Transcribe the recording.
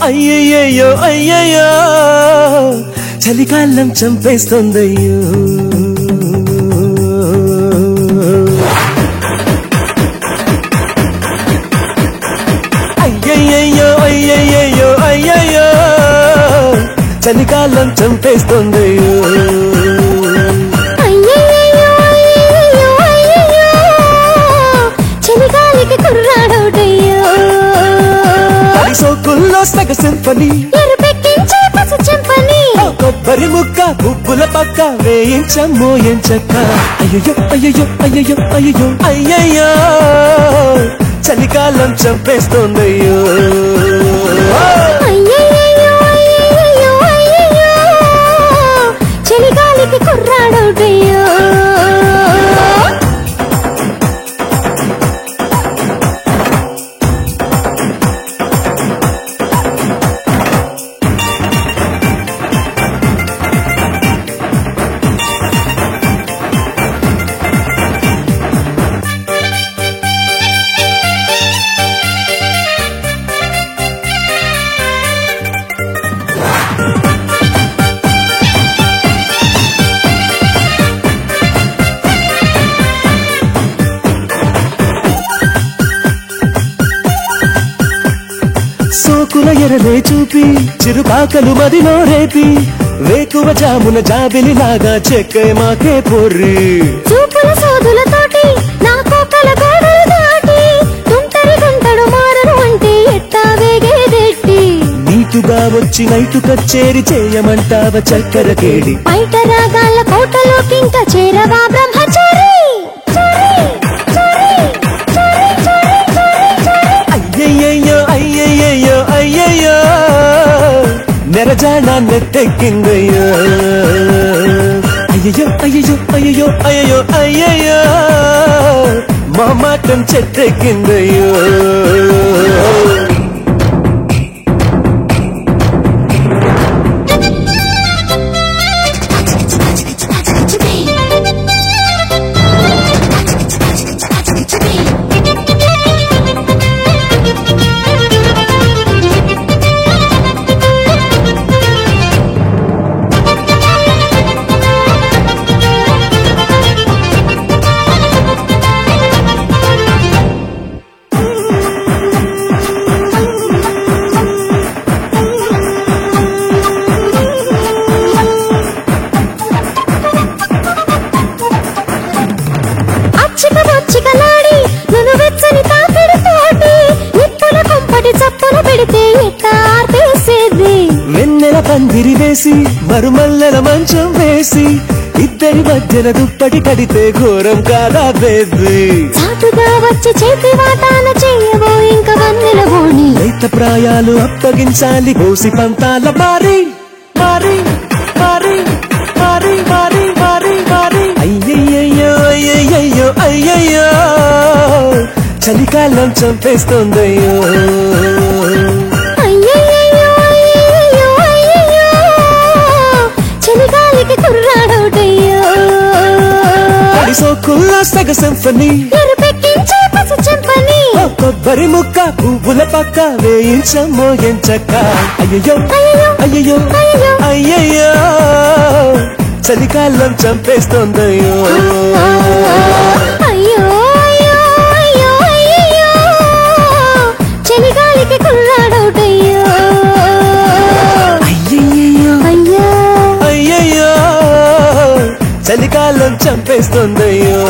అయ్యయ్యో అయ్యయ్యో చలికాలం చంపేస్తుందయ్యో అయ్యయ్యో అయ్యయ్యో అయ్యయ్యో చలికాలం చంపేస్తుందయ్యో సోకుల్లో సగ సింఫనీ కొబ్బరి ముక్క పువ్వుల పక్క వేయించమ్మో ఎంచక్క అయ్యో అయ్యో అయ్యో అయ్యో అయ్యయ్యో చలికాలం చంపేస్తోందయ్యో చలిగాలికి కుర్రాడోటయ్యో సోకుల ఎరలే చూపి చిరుకాకలు మదిలో రేపి వేకువ జామున జాబిలిలాగా చెక్కే మాకే పొర్రి చూపుల సోదులతోటి నా కోకల గోడలు దాటి తుంటరి గుంటడు మారను అంటే ఎట్టా వేగేదెట్టి నీటుగా వచ్చి నైటు కచ్చేరి చేయమంటావ చక్కెర కేడి బయట రాగాల కోటలోకింక చేరవా బ్రహ్మచారి అయ్యయ్యో అయ్యయ్యో అయ్యయ్యో నెరజానా నెత్తెక్కిందయ్యో అయ్యయ్యో అయ్యయ్యో అయ్యయ్యో అయ్యయ్యో అయ్యయ్యో మా మాటం చెట్టెక్కిందయ్యో వెన్నెల పందిరి వేసి మరుమల్లెల మంచం వేసి ఇద్దరి మధ్యన దుప్పటి కడితే ఘోరం కాదా బేబీ చాటుగా వచ్చి చేతి వాటాన చేయవో ఇంక వన్నెల బోణి రైత ప్రాయాలు అప్పగించాలి కోసి పంతాల మారి మారి మారి మారి మారి మారి మారి అయ్యయ్యో అయ్యయ్యో అయ్యయ్యో చలికాలం చంపేస్తోందయ్యో చలిగాలికి కుర్రాడోటయ్యో సోకుల్లో సగ సింఫనీ ఎరుపెక్కించే పసు చెంపని కొబ్బరి ముక్క పువ్వుల పక్క వేయించమ్మో ఎంచక్క అయ్యయ్యో అయ్యయ్యో అయ్యయ్యో చలికాలం చంపేస్తోందయ్యో అయ్యో అయ్యో అయ్యయ్యో చలిగాలికి కుర్రాడోటయ్యో అయ్యయ్యో అయ్యో అయ్యయ్యో చలికాలం చంపేస్తోందయ్యో